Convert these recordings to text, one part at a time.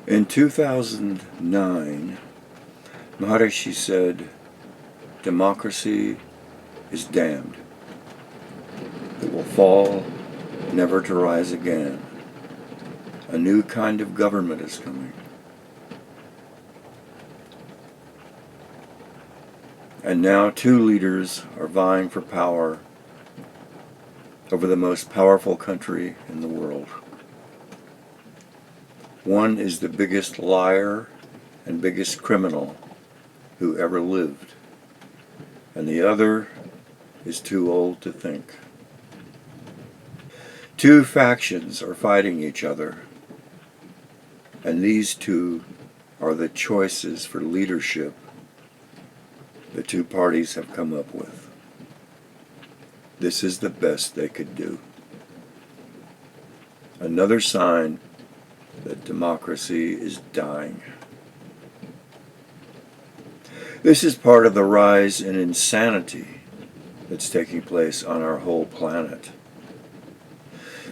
In 2009, Maharishi said, "Democracy is damned. It will fall, never to rise again. A new kind of government is coming." And now two leaders are vying for power over the most powerful country in the world. One is the biggest liar and biggest criminal who ever lived, and the other is too old to think. Two factions are fighting each other, and these two are the choices for leadership the two parties have come up with. This is the best they could do. Another sign that democracy is dying. This is part of the rise in insanity that's taking place on our whole planet.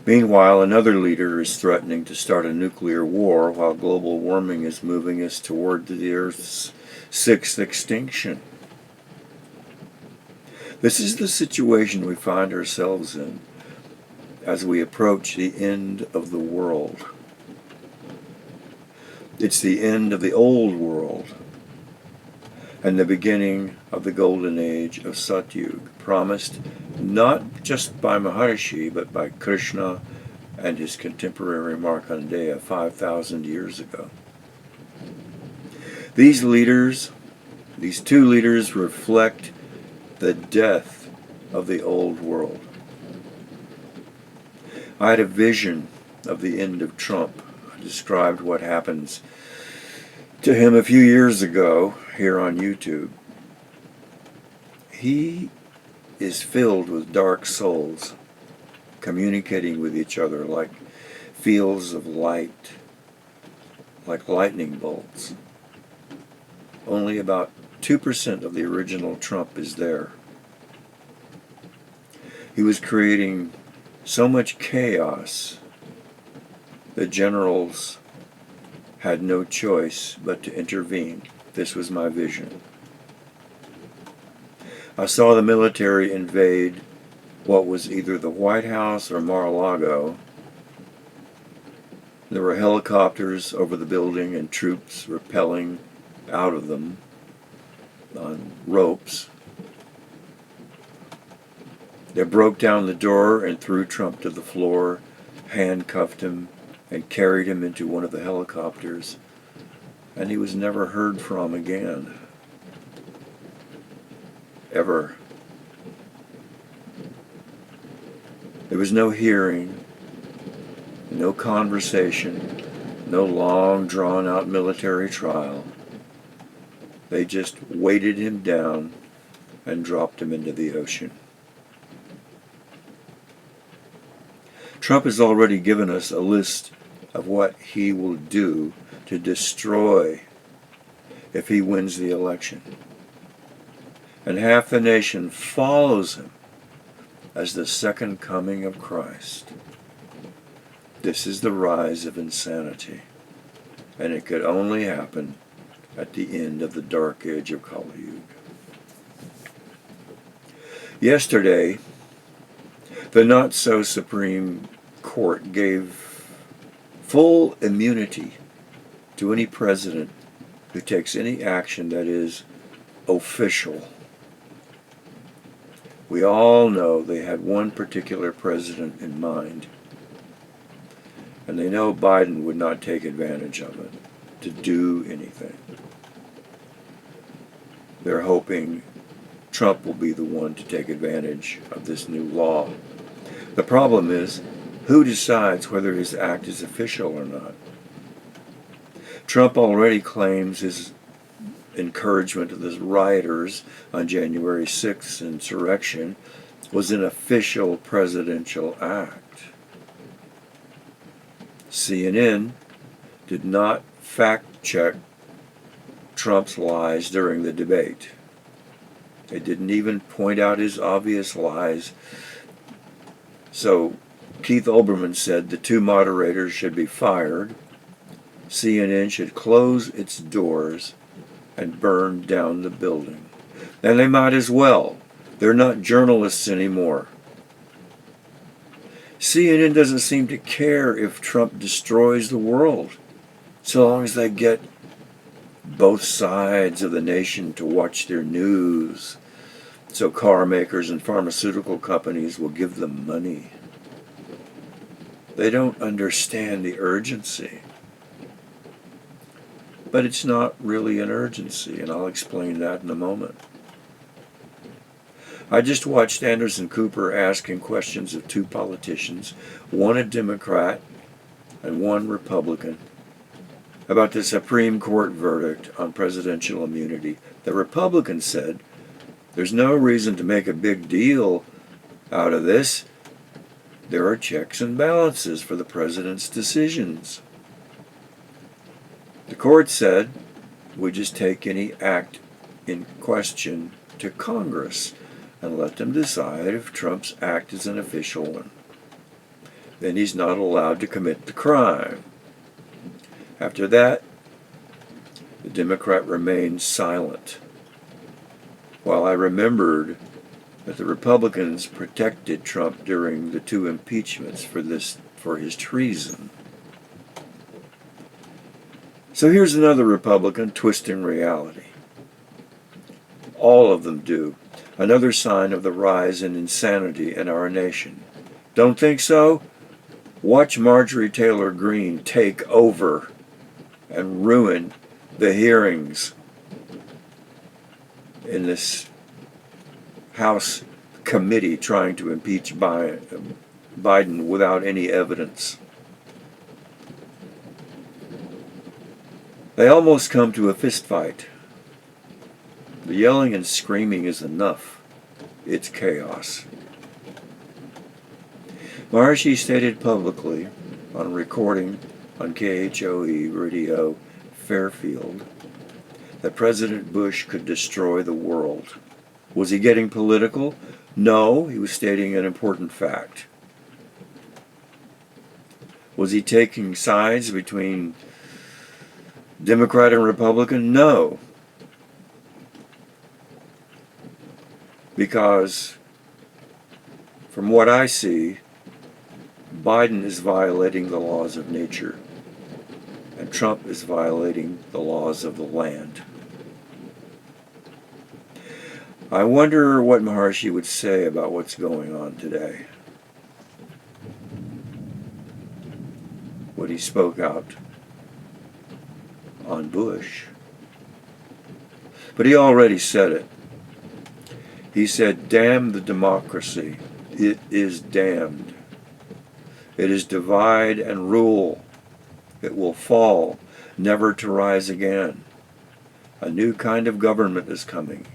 Meanwhile, another leader is threatening to start a nuclear war while global warming is moving us toward the Earth's sixth extinction. This is the situation we find ourselves in as we approach the end of the world. It's the end of the old world and the beginning of the golden age of Satyug, promised not just by Maharishi, but by Krishna and his contemporary Markandeya 5,000 years ago. These two leaders reflect the death of the old world. I had a vision of the end of Trump. I described what happens to him a few years ago here on YouTube. He is filled with dark souls communicating with each other like fields of light, like lightning bolts. Only about 2% of the original Trump is there. He was creating so much chaos that generals had no choice but to intervene. This was my vision. I saw the military invade what was either the White House or Mar-a-Lago. There were helicopters over the building and troops rappelling out of them on ropes. They broke down the door and threw Trump to the floor, handcuffed him, and carried him into one of the helicopters, and he was never heard from again. Ever. There was no hearing, no conversation, no long drawn-out military trial. They just weighted him down and dropped him into the ocean. Trump has already given us a list of what he will do to destroy if he wins the election. And half the nation follows him as the second coming of Christ. This is the rise of insanity, and it could only happen at the end of the dark age of Kali Yuga. Yesterday, the not-so-supreme court gave full immunity to any president who takes any action that is official. We all know they had one particular president in mind, and they know Biden would not take advantage of it to do anything. They're hoping Trump will be the one to take advantage of this new law. The problem is, who decides whether his act is official or not? Trump already claims his encouragement of the rioters on January 6th insurrection was an official presidential act. CNN did not fact-check Trump's lies during the debate. They didn't even point out his obvious lies. So Keith Olbermann said the two moderators should be fired. CNN should close its doors and burn down the building. And they might as well. They're not journalists anymore. CNN doesn't seem to care if Trump destroys the world, so long as they get both sides of the nation to watch their news, so car makers and pharmaceutical companies will give them money. They don't understand the urgency. But it's not really an urgency, and I'll explain that in a moment. I just watched Anderson Cooper asking questions of two politicians, one a Democrat and one Republican, about the Supreme Court verdict on presidential immunity. The Republican said, there's no reason to make a big deal out of this. There are checks and balances for the president's decisions. The court said, we just take any act in question to Congress and let them decide if Trump's act is an official one. Then he's not allowed to commit the crime. After that, the Democrat remained silent, while I remembered that the Republicans protected Trump during the two impeachments for his treason. So here's another Republican twisting reality. All of them do. Another sign of the rise in insanity in our nation. Don't think so? Watch Marjorie Taylor Greene take over and ruin the hearings in this House committee trying to impeach Biden without any evidence. They almost come to a fist fight. The yelling and screaming is enough. It's chaos. Maharishi stated publicly on recording on KHOE Radio Fairfield that President Bush could destroy the world. Was he getting political? No, he was stating an important fact. Was he taking sides between Democrat and Republican? No. Because from what I see, Biden is violating the laws of nature, and Trump is violating the laws of the land. I wonder what Maharishi would say about what's going on today. What he spoke out on Bush. But he already said it. He said, damn the democracy. It is damned. It is divide and rule. It will fall, never to rise again. A new kind of government is coming.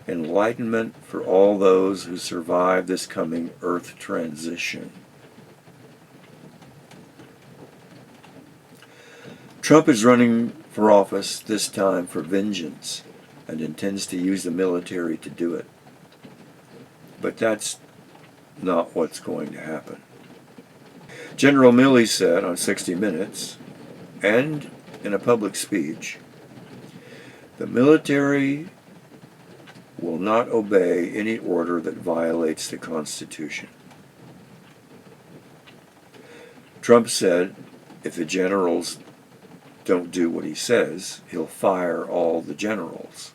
Enlightenment for all those who survive this coming earth transition. Trump is running for office this time for vengeance and intends to use the military to do it. But that's not what's going to happen. General Milley said on 60 Minutes, and in a public speech, the military will not obey any order that violates the Constitution. Trump said if the generals don't do what he says, he'll fire all the generals.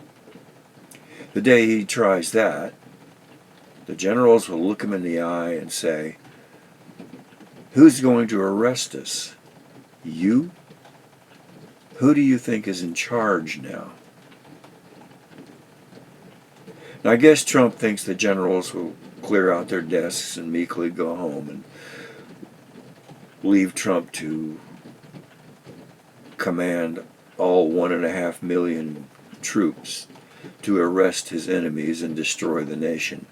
The day he tries that, the generals will look him in the eye and say, who's going to arrest us? You? Who do you think is in charge now? Now, I guess Trump thinks the generals will clear out their desks and meekly go home and leave Trump to command all 1.5 million troops to arrest his enemies and destroy the nation.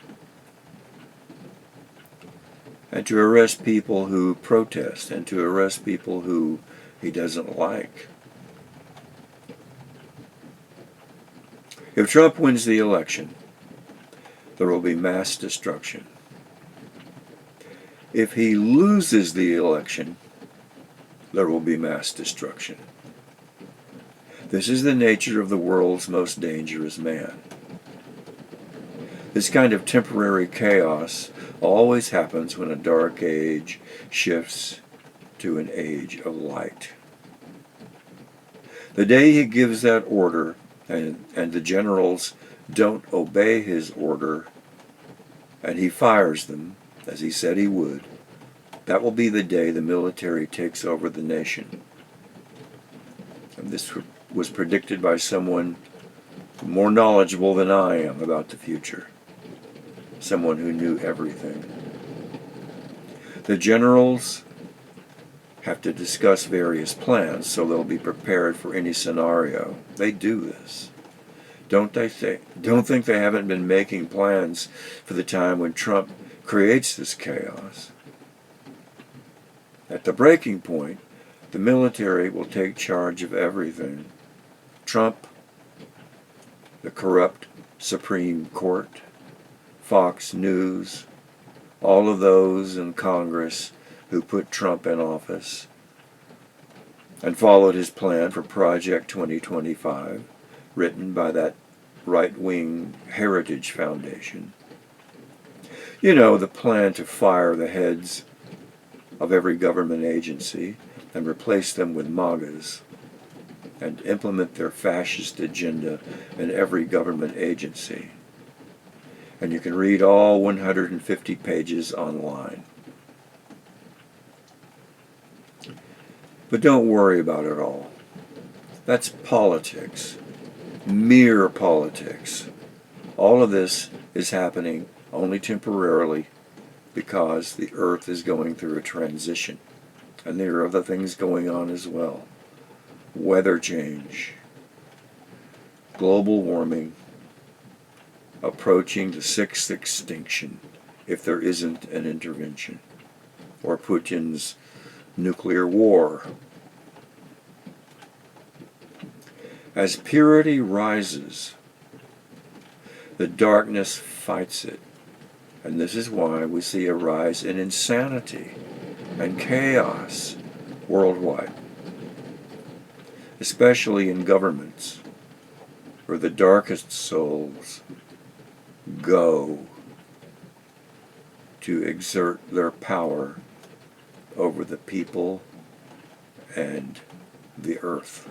And to arrest people who protest, and to arrest people who he doesn't like. If Trump wins the election, there will be mass destruction. If he loses the election, there will be mass destruction. This is the nature of the world's most dangerous man. This kind of temporary chaos always happens when a dark age shifts to an age of light. The day he gives that order and the generals don't obey his order and he fires them, as he said he would, that will be the day the military takes over the nation. And this was predicted by someone more knowledgeable than I am about the future. Someone who knew everything. The generals have to discuss various plans so they'll be prepared for any scenario. They do this. Don't think they haven't been making plans for the time when Trump creates this chaos. At the breaking point, the military will take charge of everything. Trump, the corrupt Supreme Court, Fox News, all of those in Congress who put Trump in office and followed his plan for Project 2025, written by that right-wing Heritage Foundation. You know, the plan to fire the heads of every government agency and replace them with MAGAs and implement their fascist agenda in every government agency. And you can read all 150 pages online. But don't worry about it all. That's politics. Mere politics. All of this is happening only temporarily because the earth is going through a transition. And there are other things going on as well. Weather change, global warming, approaching the sixth extinction if there isn't an intervention, or Putin's nuclear war. As purity rises, the darkness fights it. And this is why we see a rise in insanity and chaos worldwide, especially in governments, where the darkest souls go to exert their power over the people and the earth.